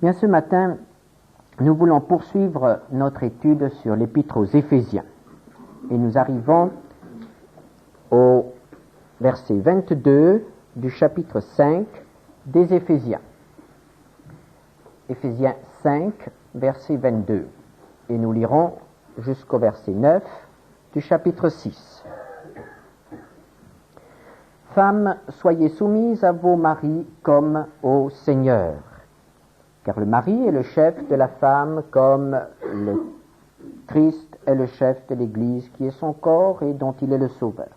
Bien, ce matin, nous voulons poursuivre notre étude sur l'Épître aux Éphésiens. Et nous arrivons au verset 22 du chapitre 5 des Éphésiens. Éphésiens 5, verset 22. Et nous lirons jusqu'au verset 9 du chapitre 6. Femmes, soyez soumises à vos maris comme au Seigneur. Car le mari est le chef de la femme comme le Christ est le chef de l'Église qui est son corps et dont il est le sauveur.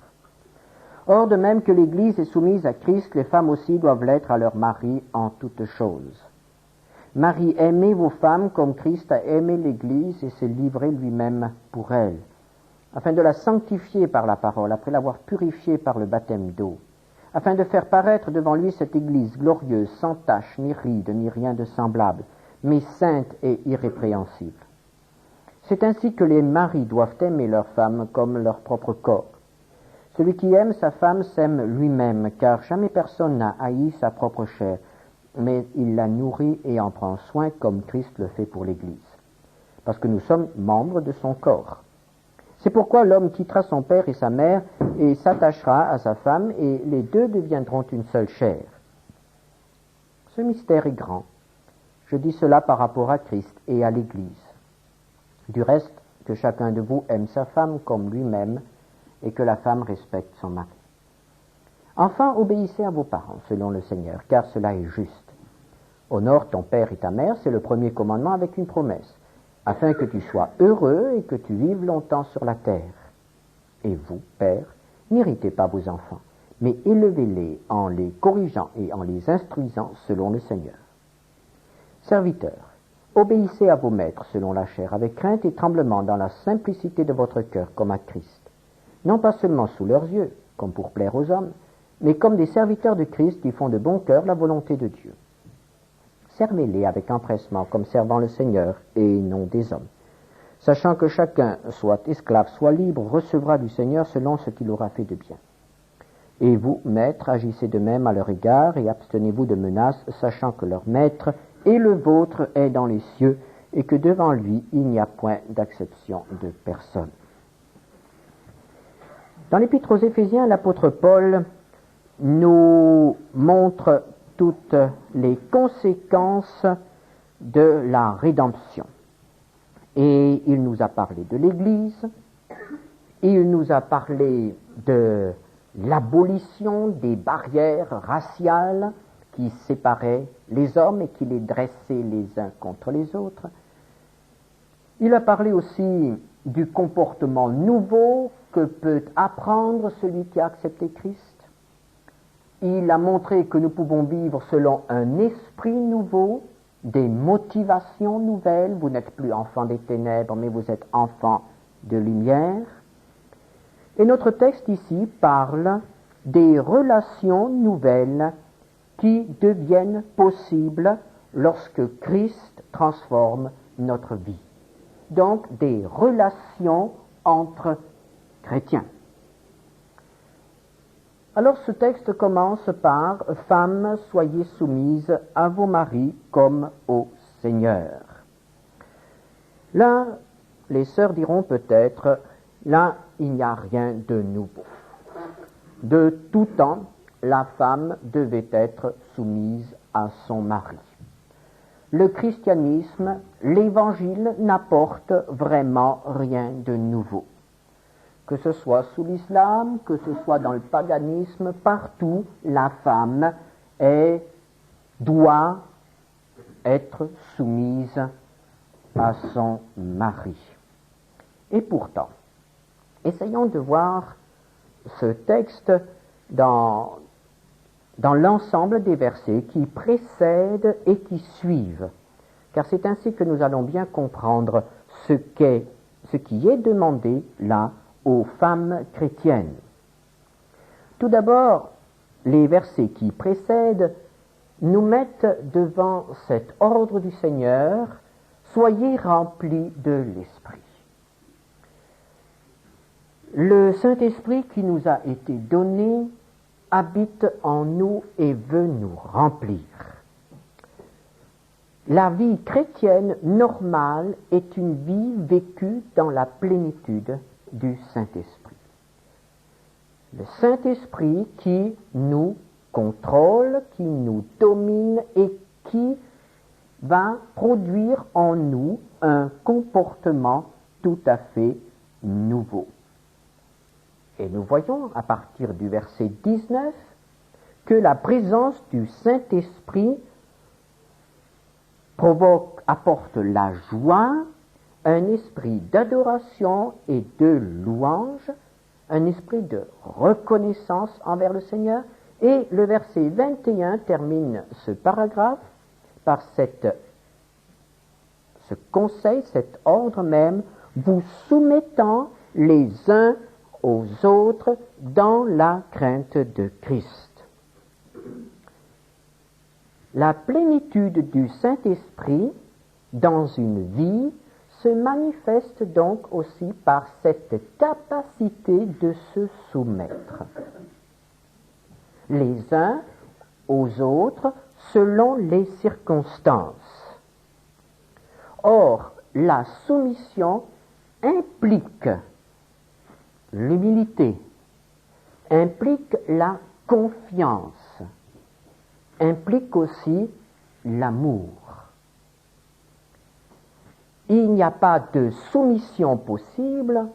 Or, de même que l'Église est soumise à Christ, les femmes aussi doivent l'être à leur mari en toutes choses. Marie, aimez vos femmes comme Christ a aimé l'Église et s'est livré lui-même pour elle, afin de la sanctifier par la parole, après l'avoir purifiée par le baptême d'eau, afin de faire paraître devant lui cette Église glorieuse, sans tache, ni ride, ni rien de semblable, mais sainte et irrépréhensible. C'est ainsi que les maris doivent aimer leurs femmes comme leur propre corps. Celui qui aime sa femme s'aime lui-même, car jamais personne n'a haï sa propre chair, mais il la nourrit et en prend soin comme Christ le fait pour l'Église, parce que nous sommes membres de son corps. C'est pourquoi l'homme quittera son père et sa mère et s'attachera à sa femme, et les deux deviendront une seule chair. Ce mystère est grand. Je dis cela par rapport à Christ et à l'Église. Du reste, que chacun de vous aime sa femme comme lui-même, et que la femme respecte son mari. Enfin, obéissez à vos parents, selon le Seigneur, car cela est juste. Honore ton père et ta mère, c'est le premier commandement avec une promesse, afin que tu sois heureux et que tu vives longtemps sur la terre. Et vous, pères, n'irritez pas vos enfants, mais élevez-les en les corrigeant et en les instruisant selon le Seigneur. Serviteurs, obéissez à vos maîtres selon la chair, avec crainte et tremblement dans la simplicité de votre cœur, comme à Christ. Non pas seulement sous leurs yeux, comme pour plaire aux hommes, mais comme des serviteurs de Christ qui font de bon cœur la volonté de Dieu. Servez-les avec empressement, comme servant le Seigneur et non des hommes, sachant que chacun, soit esclave, soit libre, recevra du Seigneur selon ce qu'il aura fait de bien. Et vous, maîtres, agissez de même à leur égard et abstenez-vous de menaces, sachant que leur maître et le vôtre est dans les cieux et que devant lui il n'y a point d'acception de personne. Dans l'Épître aux Éphésiens, l'apôtre Paul nous montre toutes les conséquences de la rédemption. Et il nous a parlé de l'Église, il nous a parlé de l'abolition des barrières raciales qui séparaient les hommes et qui les dressaient les uns contre les autres. Il a parlé aussi du comportement nouveau que peut apprendre celui qui a accepté Christ. Il a montré que nous pouvons vivre selon un esprit nouveau, des motivations nouvelles. Vous n'êtes plus enfants des ténèbres, mais vous êtes enfants de lumière. Et notre texte ici parle des relations nouvelles qui deviennent possibles lorsque Christ transforme notre vie. Donc, des relations entre chrétiens. Alors ce texte commence par « Femmes, soyez soumises à vos maris comme au Seigneur ». Là, les sœurs diront peut-être, là, il n'y a rien de nouveau. De tout temps, la femme devait être soumise à son mari. Le christianisme, l'Évangile n'apporte vraiment rien de nouveau. Que ce soit sous l'islam, que ce soit dans le paganisme, partout, la femme doit être soumise à son mari. Et pourtant, essayons de voir ce texte dans l'ensemble des versets qui précèdent et qui suivent, car c'est ainsi que nous allons bien comprendre ce qui est demandé là aux femmes chrétiennes. Tout d'abord, les versets qui précèdent nous mettent devant cet ordre du Seigneur « Soyez remplis de l'Esprit ». Le Saint-Esprit qui nous a été donné habite en nous et veut nous remplir. La vie chrétienne normale est une vie vécue dans la plénitude du Saint-Esprit. Le Saint-Esprit qui nous contrôle, qui nous domine et qui va produire en nous un comportement tout à fait nouveau. Et nous voyons à partir du verset 19 que la présence du Saint-Esprit apporte la joie, un esprit d'adoration et de louange, un esprit de reconnaissance envers le Seigneur. Et le verset 21 termine ce paragraphe par ce conseil, cet ordre même, vous soumettant les uns aux autres dans la crainte de Christ. La plénitude du Saint-Esprit dans une vie se manifeste donc aussi par cette capacité de se soumettre les uns aux autres selon les circonstances. Or, la soumission implique l'humilité, implique la confiance, implique aussi l'amour. Il n'y a pas de soumission possible,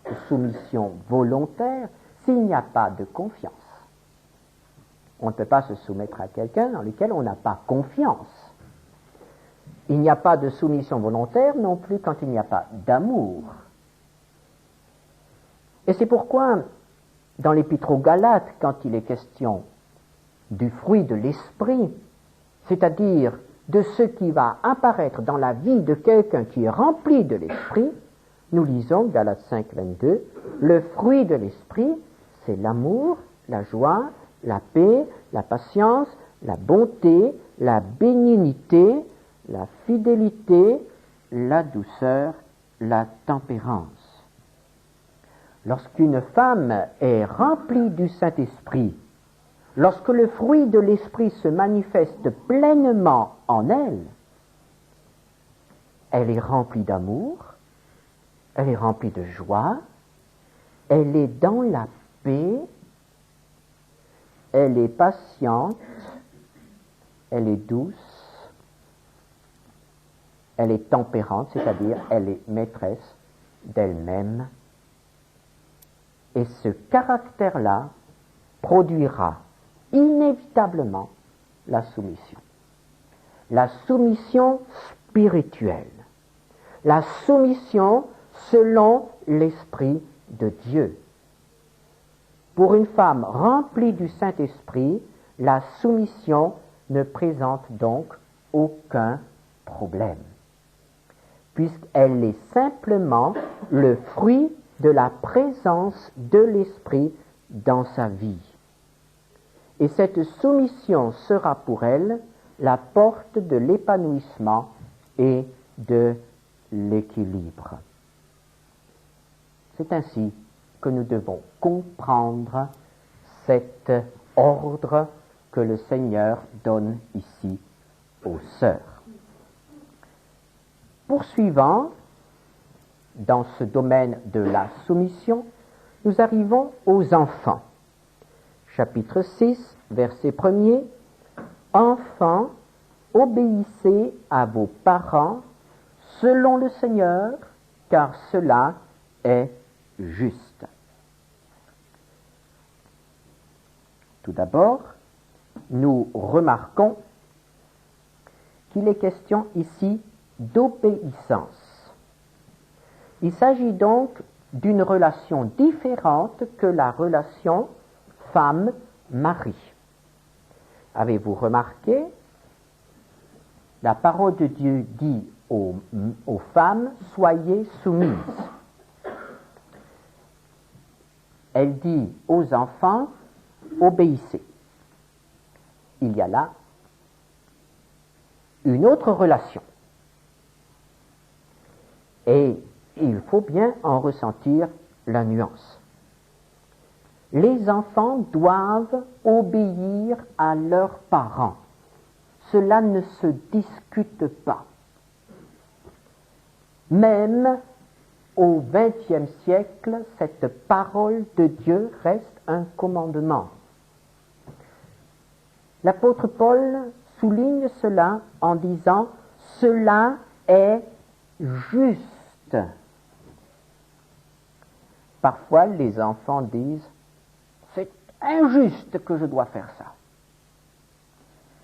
de soumission volontaire, s'il n'y a pas de confiance. On ne peut pas se soumettre à quelqu'un dans lequel on n'a pas confiance. Il n'y a pas de soumission volontaire non plus quand il n'y a pas d'amour. Et c'est pourquoi, dans l'Épître aux Galates, quand il est question du fruit de l'esprit, c'est-à-dire de ce qui va apparaître dans la vie de quelqu'un qui est rempli de l'esprit, nous lisons Galates 5, 22, le fruit de l'esprit, c'est l'amour, la joie, la paix, la patience, la bonté, la bénignité, la fidélité, la douceur, la tempérance. Lorsqu'une femme est remplie du Saint-Esprit, lorsque le fruit de l'Esprit se manifeste pleinement en elle, elle est remplie d'amour, elle est remplie de joie, elle est dans la paix, elle est patiente, elle est douce, elle est tempérante, c'est-à-dire elle est maîtresse d'elle-même. Et ce caractère-là produira inévitablement la soumission spirituelle, la soumission selon l'Esprit de Dieu. Pour une femme remplie du Saint-Esprit, la soumission ne présente donc aucun problème, puisqu'elle est simplement le fruit de la présence de l'Esprit dans sa vie. Et cette soumission sera pour elle la porte de l'épanouissement et de l'équilibre. C'est ainsi que nous devons comprendre cet ordre que le Seigneur donne ici aux sœurs. Poursuivant dans ce domaine de la soumission, nous arrivons aux enfants. Chapitre 6, verset 1er. Enfants, obéissez à vos parents selon le Seigneur, car cela est juste. Tout d'abord, nous remarquons qu'il est question ici d'obéissance. Il s'agit donc d'une relation différente que la relation femme-mari. Avez-vous remarqué, la parole de Dieu dit aux femmes, soyez soumises. Elle dit aux enfants, obéissez. Il y a là une autre relation. Et il faut bien en ressentir la nuance. Les enfants doivent obéir à leurs parents cela ne se discute pas. Même au XXe siècle, cette parole de Dieu reste un commandement. L'apôtre Paul souligne cela en disant « Cela est juste ». Parfois, les enfants disent « C'est injuste que je dois faire ça ».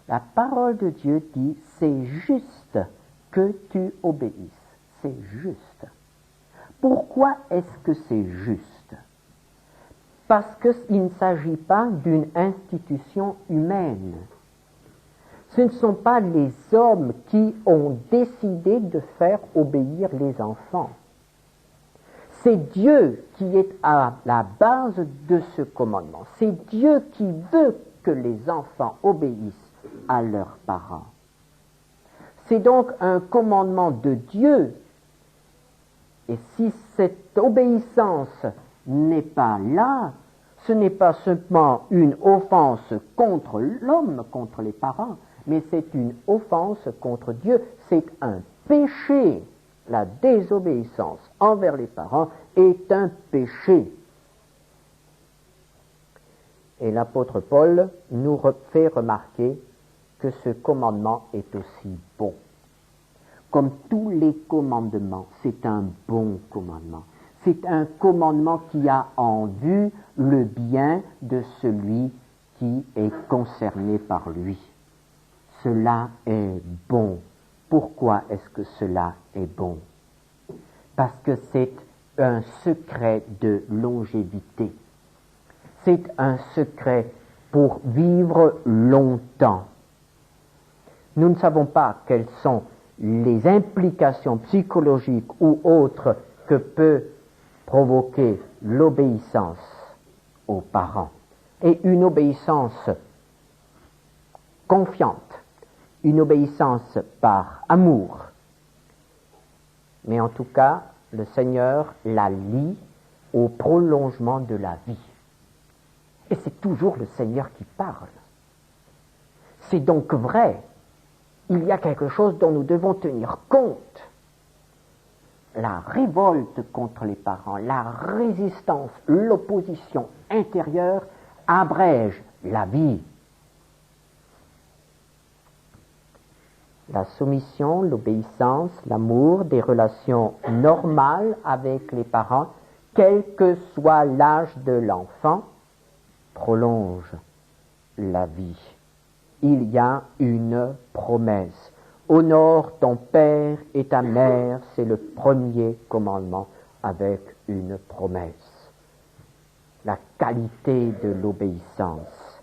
La parole de Dieu dit « C'est juste que tu obéisses ». C'est juste. Pourquoi est-ce que c'est juste? Parce qu'il ne s'agit pas d'une institution humaine. Ce ne sont pas les hommes qui ont décidé de faire obéir les enfants. C'est Dieu qui est à la base de ce commandement. C'est Dieu qui veut que les enfants obéissent à leurs parents. C'est donc un commandement de Dieu. Et si cette obéissance n'est pas là, ce n'est pas seulement une offense contre l'homme, contre les parents, mais c'est une offense contre Dieu, c'est un péché. La désobéissance envers les parents est un péché. Et l'apôtre Paul nous fait remarquer que ce commandement est aussi bon. Comme tous les commandements, c'est un bon commandement. C'est un commandement qui a en vue le bien de celui qui est concerné par lui. Cela est bon. Pourquoi est-ce que cela est bon? Parce que c'est un secret de longévité. C'est un secret pour vivre longtemps. Nous ne savons pas quelles sont les implications psychologiques ou autres que peut provoquer l'obéissance aux parents. Et une obéissance confiante, une obéissance par amour. Mais en tout cas, le Seigneur la lie au prolongement de la vie. Et c'est toujours le Seigneur qui parle. C'est donc vrai. Il y a quelque chose dont nous devons tenir compte. La révolte contre les parents, la résistance, l'opposition intérieure abrège la vie. La soumission, l'obéissance, l'amour, des relations normales avec les parents, quel que soit l'âge de l'enfant, prolonge la vie. Il y a une promesse. Honore ton père et ta mère, c'est le premier commandement avec une promesse. La qualité de l'obéissance.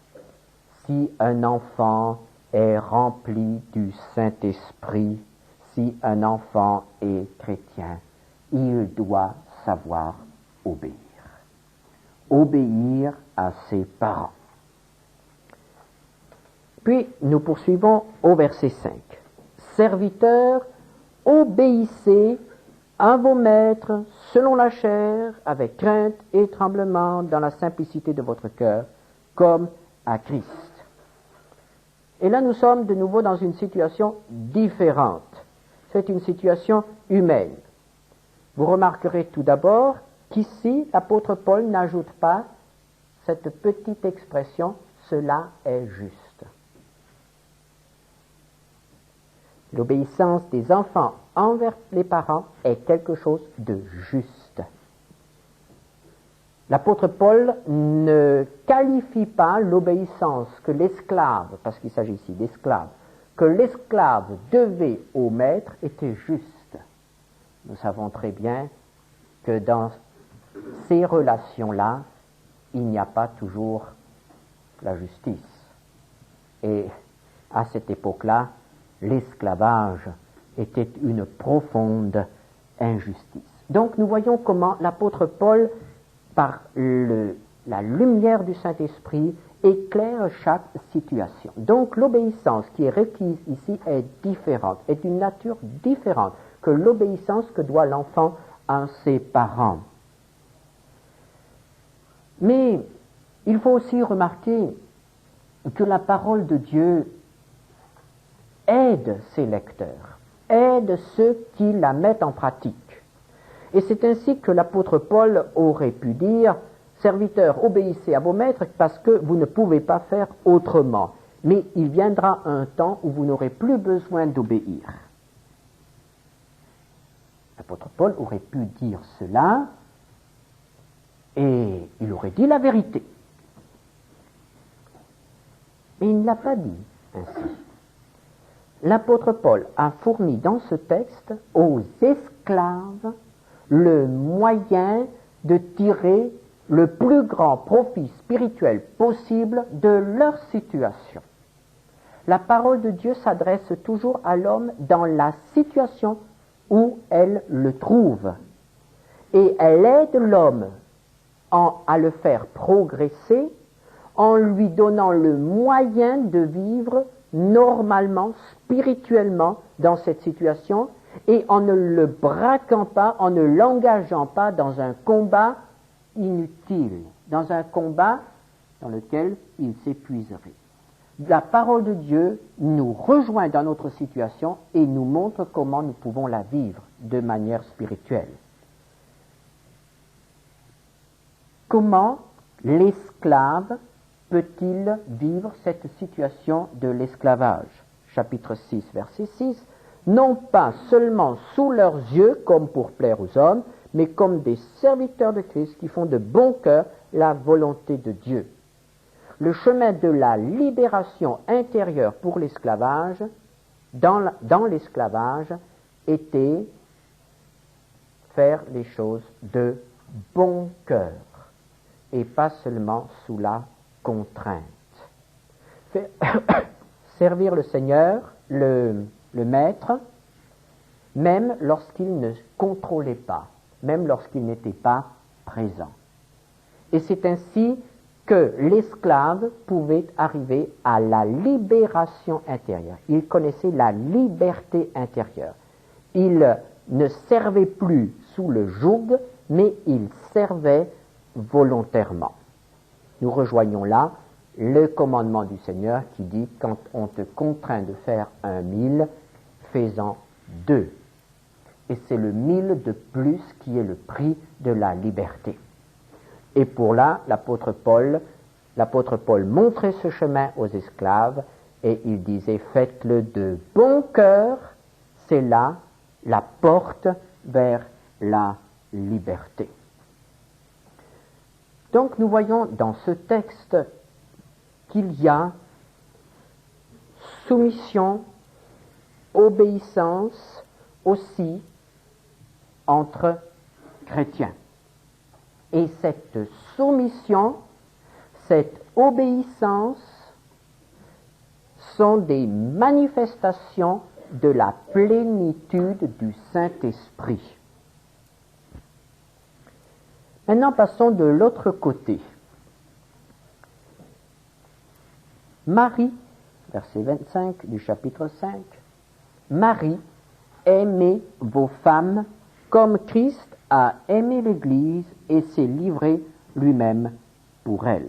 Si un enfant est rempli du Saint-Esprit, si un enfant est chrétien, il doit savoir obéir. Obéir à ses parents. Puis nous poursuivons au verset 5. Serviteurs, obéissez à vos maîtres selon la chair, avec crainte et tremblement dans la simplicité de votre cœur, comme à Christ. Et là nous sommes de nouveau dans une situation différente. C'est une situation humaine. Vous remarquerez tout d'abord qu'ici l'apôtre Paul n'ajoute pas cette petite expression « cela est juste ». L'obéissance des enfants envers les parents est quelque chose de juste. L'apôtre Paul ne qualifie pas l'obéissance que l'esclave, parce qu'il s'agit ici d'esclave, que l'esclave devait au maître était juste. Nous savons très bien que dans ces relations-là, il n'y a pas toujours la justice. Et à cette époque-là, l'esclavage était une profonde injustice. Donc nous voyons comment l'apôtre Paul, par la lumière du Saint-Esprit, éclaire chaque situation. Donc l'obéissance qui est requise ici est différente, est d'une nature différente que l'obéissance que doit l'enfant à ses parents. Mais il faut aussi remarquer que la parole de Dieu aide ses lecteurs, aide ceux qui la mettent en pratique. Et c'est ainsi que l'apôtre Paul aurait pu dire « Serviteurs, obéissez à vos maîtres parce que vous ne pouvez pas faire autrement. Mais il viendra un temps où vous n'aurez plus besoin d'obéir. » L'apôtre Paul aurait pu dire cela et il aurait dit la vérité. Mais il ne l'a pas dit ainsi. L'apôtre Paul a fourni dans ce texte aux esclaves le moyen de tirer le plus grand profit spirituel possible de leur situation. La parole de Dieu s'adresse toujours à l'homme dans la situation où elle le trouve. Et elle aide l'homme à le faire progresser en lui donnant le moyen de vivre normalement, spirituellement dans cette situation et en ne le braquant pas, en ne l'engageant pas dans un combat inutile, dans un combat dans lequel il s'épuiserait. La parole de Dieu nous rejoint dans notre situation et nous montre comment nous pouvons la vivre de manière spirituelle. Comment l'esclave peut-il vivre cette situation de l'esclavage? Chapitre 6, verset 6. Non pas seulement sous leurs yeux comme pour plaire aux hommes, mais comme des serviteurs de Christ qui font de bon cœur la volonté de Dieu. Le chemin de la libération intérieure pour l'esclavage, dans l'esclavage, était faire les choses de bon cœur et pas seulement sous la contrainte. Servir le Seigneur, le Maître, même lorsqu'il ne contrôlait pas, même lorsqu'il n'était pas présent. Et c'est ainsi que l'esclave pouvait arriver à la libération intérieure. Il connaissait la liberté intérieure. Il ne servait plus sous le joug, mais il servait volontairement. Nous rejoignons là le commandement du Seigneur qui dit « Quand on te contraint de faire 1 000, fais-en 2. » Et c'est le 1000 de plus qui est le prix de la liberté. Et pour là, l'apôtre Paul montrait ce chemin aux esclaves et il disait « Faites-le de bon cœur, c'est là la porte vers la liberté. » Donc nous voyons dans ce texte qu'il y a soumission, obéissance aussi entre chrétiens. Et cette soumission, cette obéissance sont des manifestations de la plénitude du Saint-Esprit. Maintenant, passons de l'autre côté. Marie, verset 25 du chapitre 5, Marie, aimez vos femmes comme Christ a aimé l'Église et s'est livré lui-même pour elle.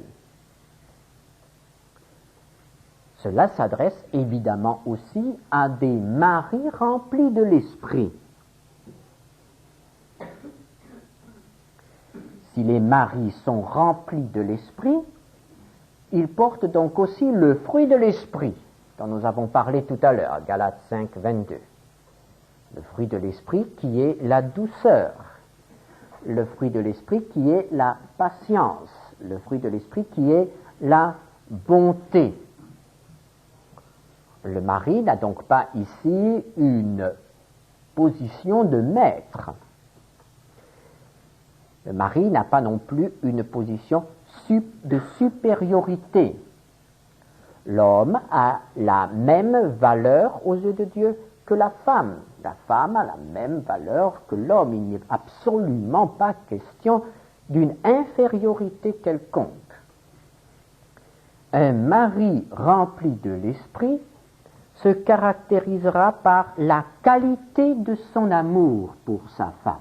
Cela s'adresse évidemment aussi à des maris remplis de l'Esprit. Si les maris sont remplis de l'Esprit, ils portent donc aussi le fruit de l'Esprit, dont nous avons parlé tout à l'heure, Galates 5, 22. Le fruit de l'Esprit qui est la douceur, le fruit de l'Esprit qui est la patience, le fruit de l'Esprit qui est la bonté. Le mari n'a donc pas ici une position de maître. Le mari n'a pas non plus une position de supériorité. L'homme a la même valeur aux yeux de Dieu que la femme. La femme a la même valeur que l'homme. Il n'est absolument pas question d'une infériorité quelconque. Un mari rempli de l'esprit se caractérisera par la qualité de son amour pour sa femme.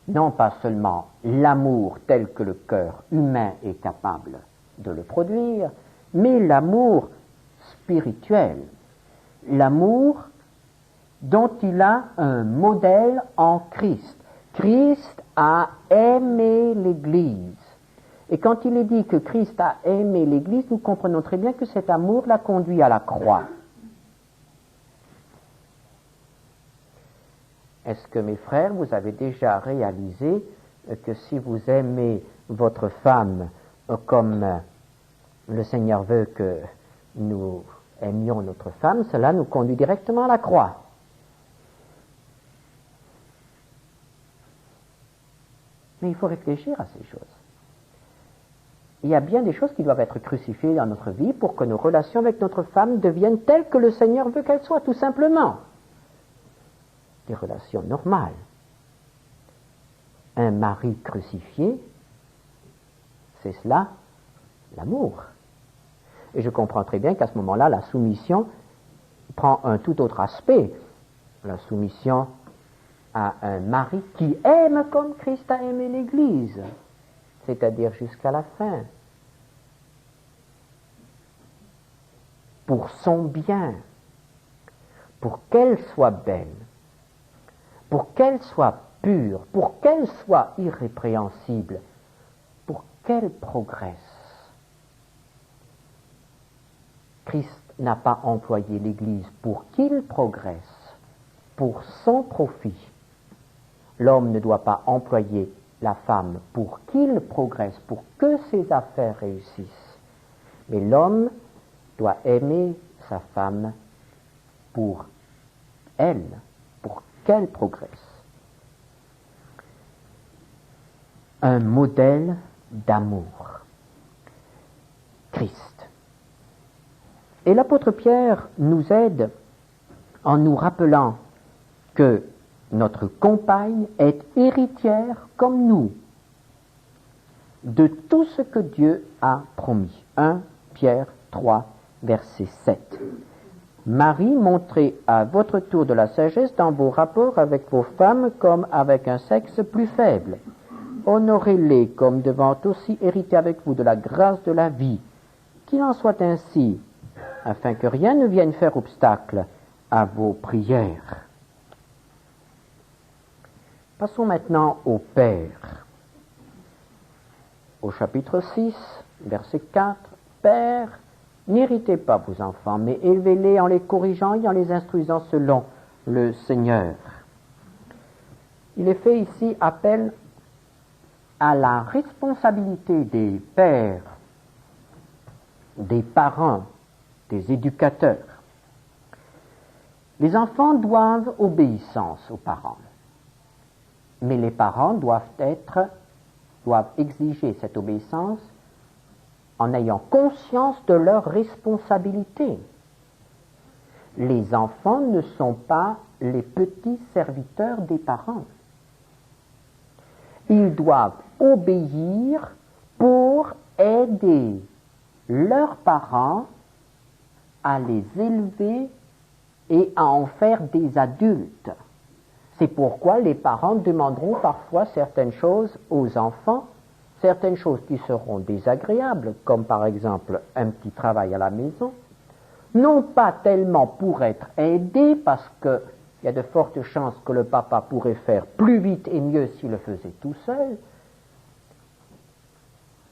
Non pas seulement l'amour tel que le cœur humain est capable de le produire, mais l'amour spirituel. l'amour dont il a un modèle en Christ. Christ a aimé l'Église. Et quand il est dit que Christ a aimé l'Église, nous comprenons très bien que cet amour l'a conduit à la croix. Est-ce que, mes frères, vous avez déjà réalisé que si vous aimez votre femme comme le Seigneur veut que nous aimions notre femme, cela nous conduit directement à la croix? Mais il faut réfléchir à ces choses. Il y a bien des choses qui doivent être crucifiées dans notre vie pour que nos relations avec notre femme deviennent telles que le Seigneur veut qu'elles soient, tout simplement. Des relations normales. Un mari crucifié, c'est cela, l'amour. Et je comprends très bien qu'à ce moment-là, la soumission prend un tout autre aspect. La soumission à un mari qui aime comme Christ a aimé l'Église, c'est-à-dire jusqu'à la fin, pour son bien, pour qu'elle soit belle, pour qu'elle soit pure, pour qu'elle soit irrépréhensible, pour qu'elle progresse. Christ n'a pas employé l'Église pour qu'il progresse, pour son profit. L'homme ne doit pas employer la femme pour qu'il progresse, pour que ses affaires réussissent. Mais l'homme doit aimer sa femme pour elle, pour qu'elle progresse. Un modèle d'amour. Christ. Et l'apôtre Pierre nous aide en nous rappelant que notre compagne est héritière comme nous de tout ce que Dieu a promis. 1 Pierre 3, verset 7. Marie, montrez à votre tour de la sagesse dans vos rapports avec vos femmes comme avec un sexe plus faible. Honorez-les comme devant aussi hériter avec vous de la grâce de la vie. Qu'il en soit ainsi, afin que rien ne vienne faire obstacle à vos prières. Passons maintenant au Père. Au chapitre 6, verset 4, « Père, n'irritez pas vos enfants, mais élevez-les en les corrigeant et en les instruisant selon le Seigneur. » Il est fait ici appel à la responsabilité des pères, des parents, des éducateurs. Les enfants doivent obéissance aux parents. Mais les parents doivent exiger cette obéissance en ayant conscience de leur responsabilité. Les enfants ne sont pas les petits serviteurs des parents. Ils doivent obéir pour aider leurs parents à les élever et à en faire des adultes. C'est pourquoi les parents demanderont parfois certaines choses aux enfants, certaines choses qui seront désagréables, comme par exemple un petit travail à la maison, non pas tellement pour être aidé, parce qu'il y a de fortes chances que le papa pourrait faire plus vite et mieux s'il le faisait tout seul,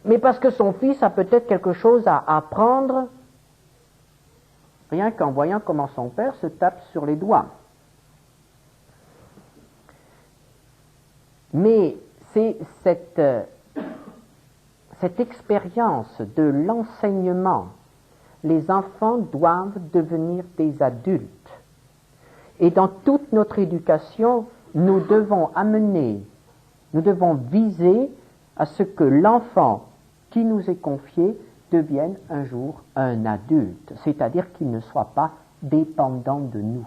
mais parce que son fils a peut-être quelque chose à apprendre, rien qu'en voyant comment son père se tape sur les doigts. Mais c'est cette expérience de l'enseignement. Les enfants doivent devenir des adultes. Et dans toute notre éducation, nous devons viser à ce que l'enfant qui nous est confié devienne un jour un adulte, c'est-à-dire qu'il ne soit pas dépendant de nous.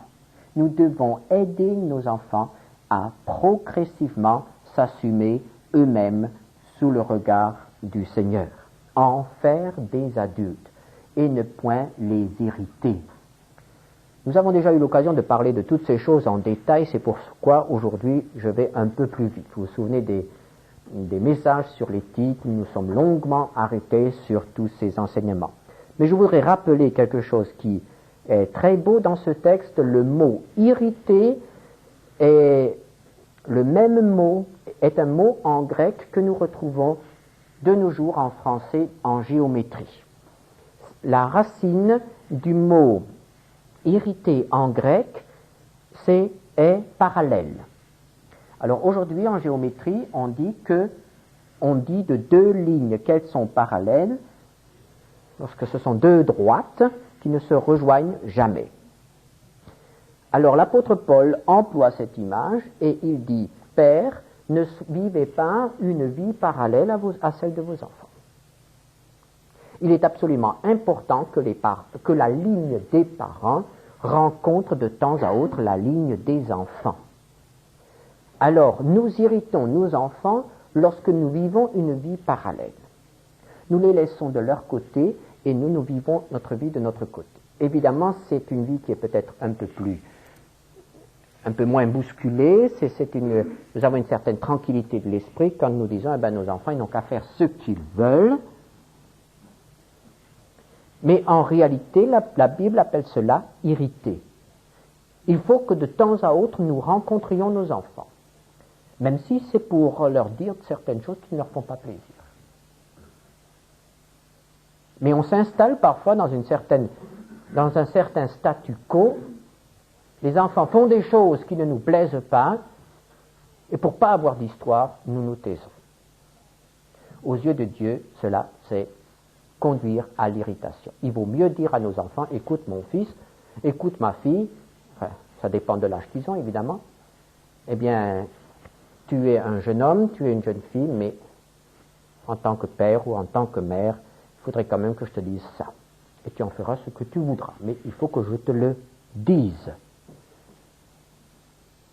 Nous devons aider nos enfants à progressivement s'assumer eux-mêmes sous le regard du Seigneur, en faire des adultes et ne point les irriter. Nous avons déjà eu l'occasion de parler de toutes ces choses en détail, c'est pourquoi aujourd'hui je vais un peu plus vite. Vous vous souvenez des messages sur l'éthique, nous nous sommes longuement arrêtés sur tous ces enseignements. Mais je voudrais rappeler quelque chose qui est très beau dans ce texte. Le mot irrité est le même mot, est un mot en grec que nous retrouvons de nos jours en français en géométrie. La racine du mot irrité en grec, est parallèle. Alors aujourd'hui en géométrie, on dit de deux lignes qu'elles sont parallèles lorsque ce sont deux droites qui ne se rejoignent jamais. Alors l'apôtre Paul emploie cette image et il dit « Père, ne vivez pas une vie parallèle à celle de vos enfants. » Il est absolument important que la ligne des parents rencontre de temps à autre la ligne des enfants. Alors, nous irritons nos enfants lorsque nous vivons une vie parallèle. Nous les laissons de leur côté et nous vivons notre vie de notre côté. Évidemment, c'est une vie qui est peut-être un peu moins bousculée, nous avons une certaine tranquillité de l'esprit quand nous disons, nos enfants, ils n'ont qu'à faire ce qu'ils veulent. Mais en réalité, la Bible appelle cela irriter. Il faut que de temps à autre, nous rencontrions nos enfants, même si c'est pour leur dire certaines choses qui ne leur font pas plaisir. Mais on s'installe parfois dans un certain statu quo. Les enfants font des choses qui ne nous plaisent pas, et pour ne pas avoir d'histoire, nous nous taisons. Aux yeux de Dieu, cela, c'est conduire à l'irritation. Il vaut mieux dire à nos enfants, écoute mon fils, écoute ma fille, enfin, ça dépend de l'âge qu'ils ont évidemment, eh bien, tu es un jeune homme, tu es une jeune fille, mais en tant que père ou en tant que mère, il faudrait quand même que je te dise ça. Et tu en feras ce que tu voudras, mais il faut que je te le dise.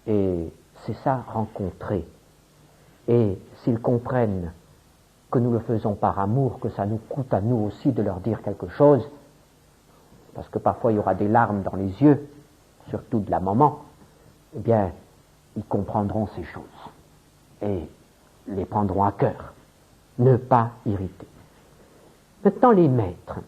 Et c'est ça, rencontrer. Et s'ils comprennent que nous le faisons par amour, que ça nous coûte à nous aussi de leur dire quelque chose, parce que parfois il y aura des larmes dans les yeux, surtout de la maman, eh bien, ils comprendront ces choses et les prendront à cœur. Ne pas irriter. Maintenant, les maîtres.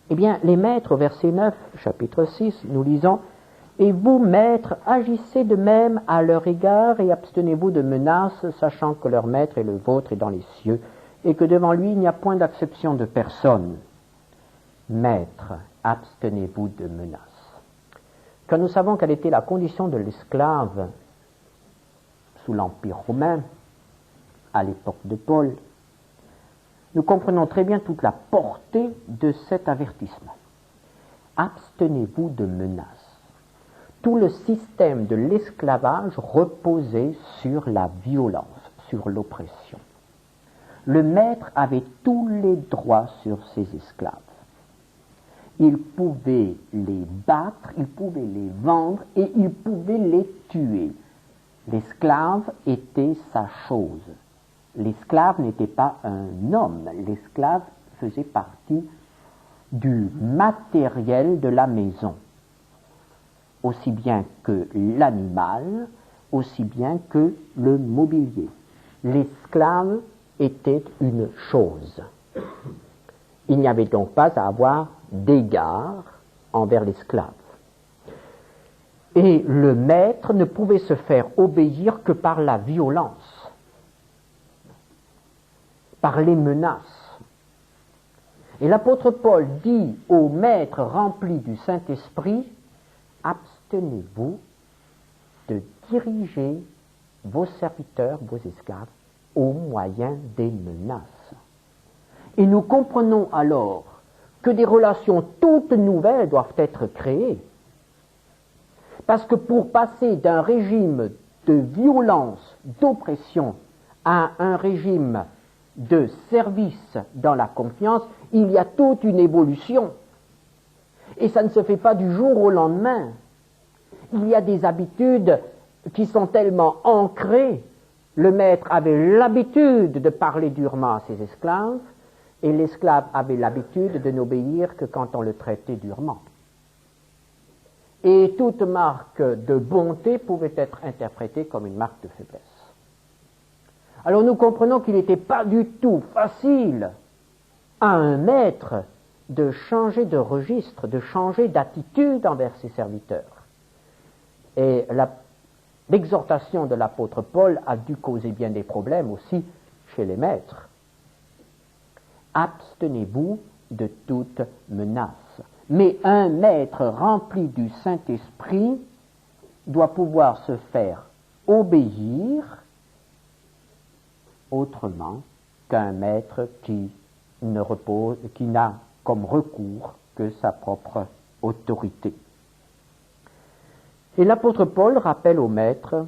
Eh bien, les maîtres, au verset 9, chapitre 6, nous lisons « Et vous, maîtres, agissez de même à leur égard et abstenez-vous de menaces, sachant que leur maître est le vôtre et dans les cieux, et que devant lui il n'y a point d'acception de personne. Maître, abstenez-vous de menaces. » Quand nous savons quelle était la condition de l'esclave sous l'Empire romain, à l'époque de Paul, nous comprenons très bien toute la portée de cet avertissement. Abstenez-vous de menaces. Tout le système de l'esclavage reposait sur la violence, sur l'oppression. Le maître avait tous les droits sur ses esclaves. Il pouvait les battre, il pouvait les vendre et il pouvait les tuer. L'esclave était sa chose. L'esclave n'était pas un homme, l'esclave faisait partie du matériel de la maison, aussi bien que l'animal, aussi bien que le mobilier. L'esclave était une chose. Il n'y avait donc pas à avoir d'égard envers l'esclave. Et le maître ne pouvait se faire obéir que par la violence, par les menaces. Et l'apôtre Paul dit aux maîtres remplis du Saint-Esprit, abstenez-vous de diriger vos serviteurs, vos esclaves, au moyen des menaces. Et nous comprenons alors que des relations toutes nouvelles doivent être créées. Parce que pour passer d'un régime de violence, d'oppression, à un régime de service dans la confiance, il y a toute une évolution. Et ça ne se fait pas du jour au lendemain. Il y a des habitudes qui sont tellement ancrées. Le maître avait l'habitude de parler durement à ses esclaves, et l'esclave avait l'habitude de n'obéir que quand on le traitait durement. Et toute marque de bonté pouvait être interprétée comme une marque de faiblesse. Alors nous comprenons qu'il n'était pas du tout facile à un maître de changer de registre, de changer d'attitude envers ses serviteurs. Et l'exhortation de l'apôtre Paul a dû causer bien des problèmes aussi chez les maîtres. Abstenez-vous de toute menace. Mais un maître rempli du Saint-Esprit doit pouvoir se faire obéir autrement qu'un maître qui n'a comme recours que sa propre autorité. Et l'apôtre Paul rappelle aux maîtres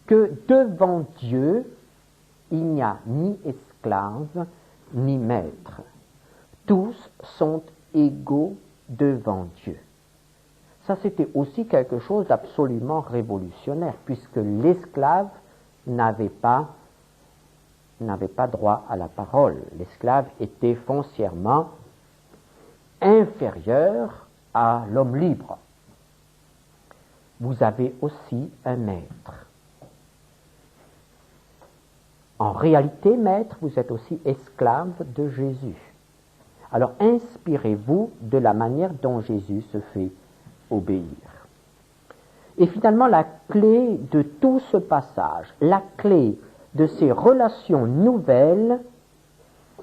que devant Dieu, il n'y a ni esclave ni maître. Tous sont égaux devant Dieu. Ça, c'était aussi quelque chose d'absolument révolutionnaire, puisque l'esclave n'avait pas droit à la parole. L'esclave était foncièrement inférieur à l'homme libre. Vous avez aussi un maître. En réalité, maître, vous êtes aussi esclave de Jésus. Alors inspirez-vous de la manière dont Jésus se fait obéir. Et finalement, la clé de tout ce passage, la clé de ces relations nouvelles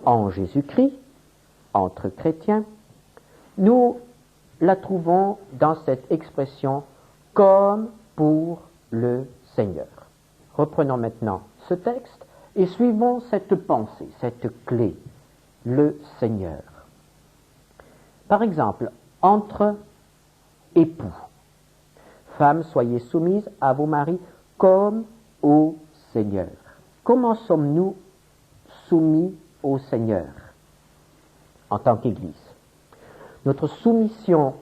en Jésus-Christ, entre chrétiens, nous la trouvons dans cette expression « comme pour le Seigneur ». Reprenons maintenant ce texte et suivons cette pensée, cette clé, le Seigneur. Par exemple, entre époux. Femmes, soyez soumises à vos maris comme au Seigneur. Comment sommes-nous soumis au Seigneur en tant qu'Église? Notre soumission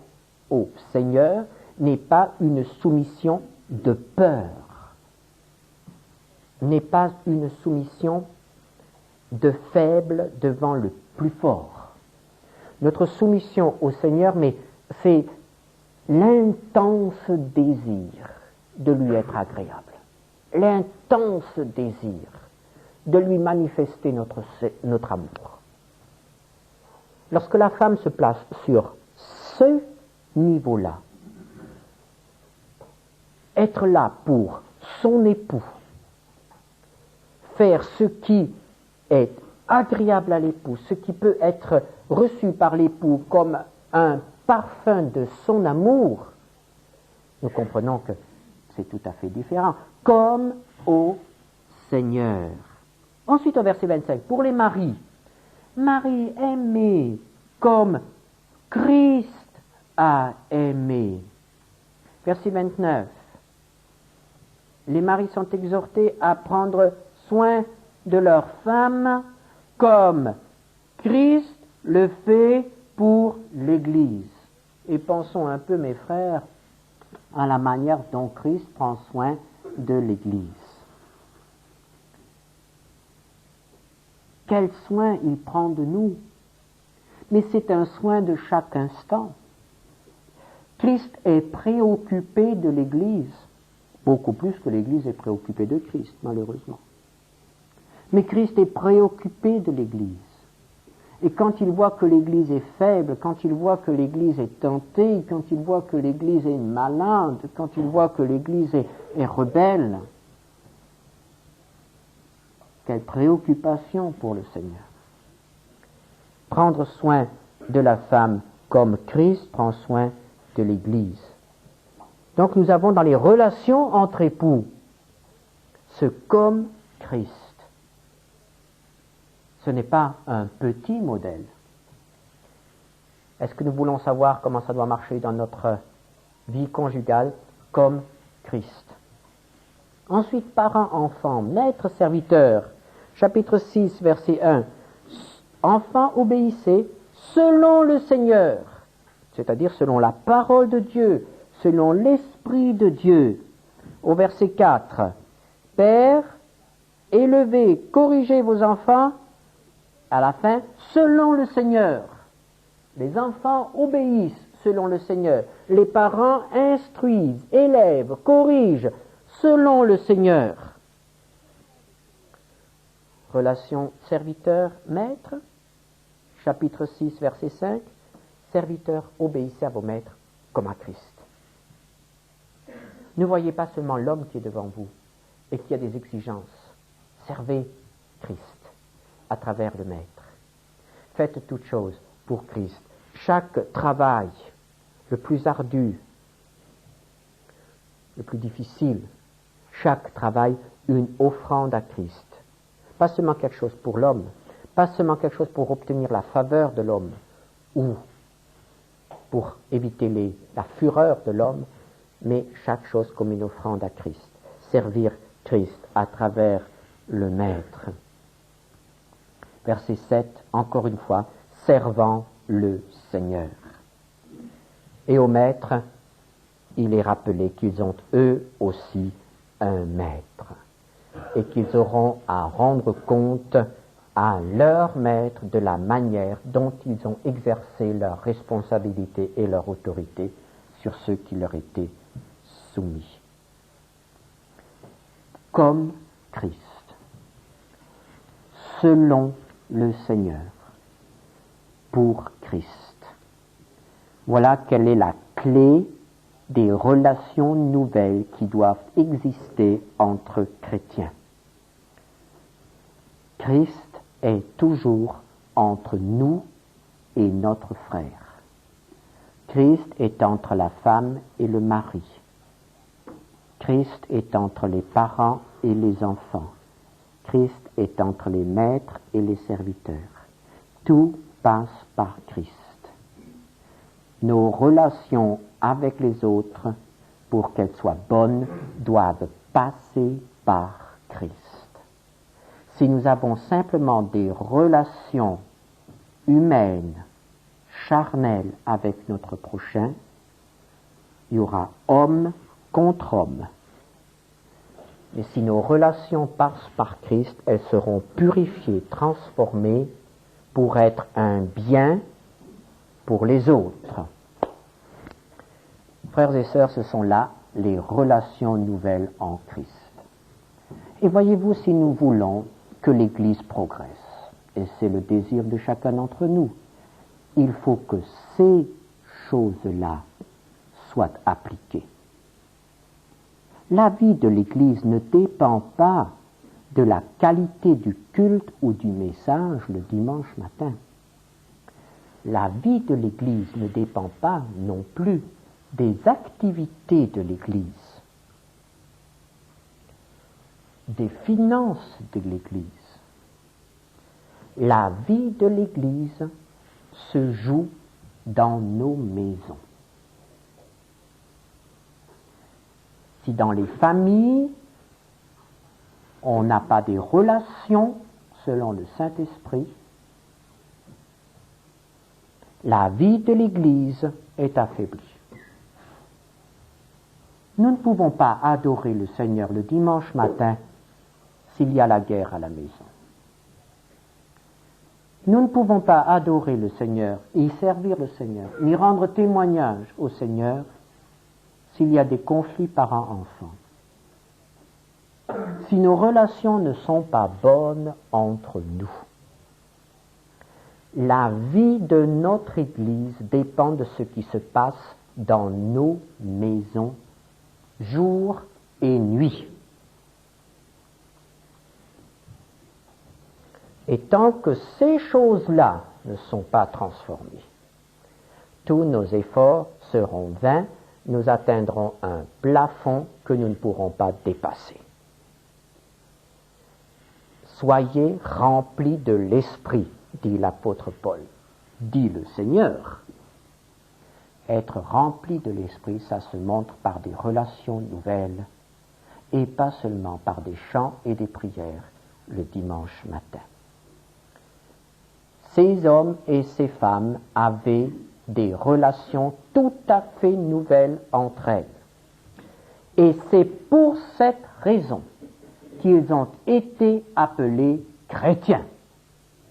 au Seigneur n'est pas une soumission de peur, n'est pas une soumission de faible devant le plus fort. Notre soumission au Seigneur, mais c'est l'intense désir de lui être agréable, l'intense désir de lui manifester notre amour. Lorsque la femme se place sur ce niveau-là, être là pour son époux, faire ce qui est agréable à l'époux, ce qui peut être reçu par l'époux comme un parfum de son amour, nous comprenons que c'est tout à fait différent, comme au Seigneur. Ensuite, au verset 25, pour les maris, Marie aimée comme Christ a aimé. Verset 29, les maris sont exhortés à prendre soin de leur femme comme Christ le fait pour l'Église. Et pensons un peu, mes frères, à la manière dont Christ prend soin de l'Église. Quel soin il prend de nous. Mais c'est un soin de chaque instant. Christ est préoccupé de l'Église, beaucoup plus que l'Église est préoccupée de Christ, malheureusement. Mais Christ est préoccupé de l'Église. Et quand il voit que l'Église est faible, quand il voit que l'Église est tentée, quand il voit que l'Église est malade, quand il voit que l'Église est rebelle, quelle préoccupation pour le Seigneur. Prendre soin de la femme comme Christ prend soin de l'Église. Donc nous avons dans les relations entre époux ce comme Christ. Ce n'est pas un petit modèle. Est-ce que nous voulons savoir comment ça doit marcher dans notre vie conjugale comme Christ? Ensuite, parents, enfants, maîtres, serviteurs. Chapitre 6, verset 1. Enfants, obéissez selon le Seigneur, c'est-à-dire selon la parole de Dieu, selon l'Esprit de Dieu. Au verset 4. Pères, élevez, corrigez vos enfants, à la fin, selon le Seigneur. Les enfants obéissent selon le Seigneur. Les parents instruisent, élèvent, corrigent selon le Seigneur. Relation serviteur-maître, chapitre 6, verset 5. Serviteurs, obéissez à vos maîtres comme à Christ. Ne voyez pas seulement l'homme qui est devant vous et qui a des exigences. Servez Christ à travers le maître. Faites toutes choses pour Christ. Chaque travail, le plus ardu, le plus difficile, chaque travail, une offrande à Christ. Pas seulement quelque chose pour l'homme, pas seulement quelque chose pour obtenir la faveur de l'homme ou pour éviter la fureur de l'homme, mais chaque chose comme une offrande à Christ. Servir Christ à travers le Maître. Verset 7, encore une fois, servant le Seigneur. Et au Maître, il est rappelé qu'ils ont eux aussi un Maître et qu'ils auront à rendre compte à leur Maître de la manière dont ils ont exercé leur responsabilité et leur autorité sur ceux qui leur étaient soumis. Comme Christ, selon le Seigneur, pour Christ. Voilà quelle est la clé des relations nouvelles qui doivent exister entre chrétiens. Christ est toujours entre nous et notre frère. Christ est entre la femme et le mari. Christ est entre les parents et les enfants. Christ est entre les maîtres et les serviteurs. Tout passe par Christ. Nos relations avec les autres, pour qu'elles soient bonnes, doivent passer par Christ. Si nous avons simplement des relations humaines, charnelles avec notre prochain, il y aura homme contre homme. Mais si nos relations passent par Christ, elles seront purifiées, transformées pour être un bien pour les autres. Frères et sœurs, ce sont là les relations nouvelles en Christ. Et voyez-vous, si nous voulons que l'Église progresse, et c'est le désir de chacun d'entre nous, il faut que ces choses-là soient appliquées. La vie de l'Église ne dépend pas de la qualité du culte ou du message le dimanche matin. La vie de l'Église ne dépend pas non plus des activités de l'Église, des finances de l'Église. La vie de l'Église se joue dans nos maisons. Si dans les familles, on n'a pas des relations selon le Saint-Esprit, la vie de l'Église est affaiblie. Nous ne pouvons pas adorer le Seigneur le dimanche matin s'il y a la guerre à la maison. Nous ne pouvons pas adorer le Seigneur et servir le Seigneur, ni rendre témoignage au Seigneur s'il y a des conflits parents-enfants. Si nos relations ne sont pas bonnes entre nous, la vie de notre Église dépend de ce qui se passe dans nos maisons, jour et nuit. Et tant que ces choses-là ne sont pas transformées, tous nos efforts seront vains, nous atteindrons un plafond que nous ne pourrons pas dépasser. Soyez remplis de l'Esprit, dit l'apôtre Paul, dit le Seigneur. Être rempli de l'Esprit, ça se montre par des relations nouvelles et pas seulement par des chants et des prières le dimanche matin. Ces hommes et ces femmes avaient des relations tout à fait nouvelles entre elles. Et c'est pour cette raison qu'ils ont été appelés chrétiens.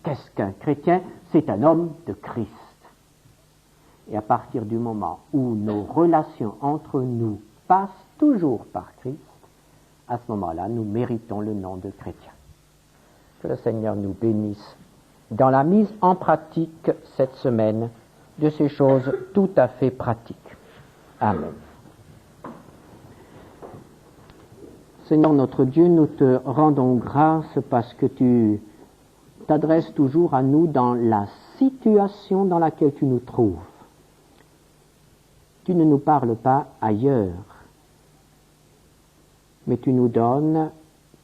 Qu'est-ce qu'un chrétien? C'est un homme de Christ. Et à partir du moment où nos relations entre nous passent toujours par Christ, à ce moment-là, nous méritons le nom de chrétien. Que le Seigneur nous bénisse dans la mise en pratique cette semaine de ces choses tout à fait pratiques. Amen. Seigneur notre Dieu, nous te rendons grâce parce que tu t'adresses toujours à nous dans la situation dans laquelle tu nous trouves. Tu ne nous parles pas ailleurs, mais tu nous donnes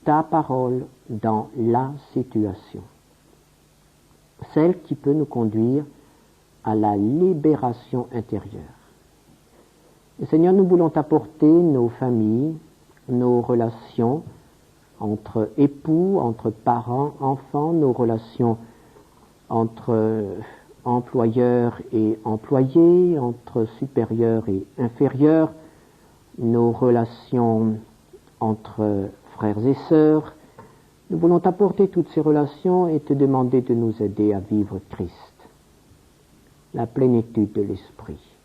ta parole dans la situation, celle qui peut nous conduire à la libération intérieure. Et Seigneur, nous voulons t'apporter nos familles, nos relations entre époux, entre parents, enfants, nos relations entre employeurs et employés, entre supérieurs et inférieurs, nos relations entre frères et sœurs. Nous voulons t'apporter toutes ces relations et te demander de nous aider à vivre Christ, la plénitude de l'Esprit.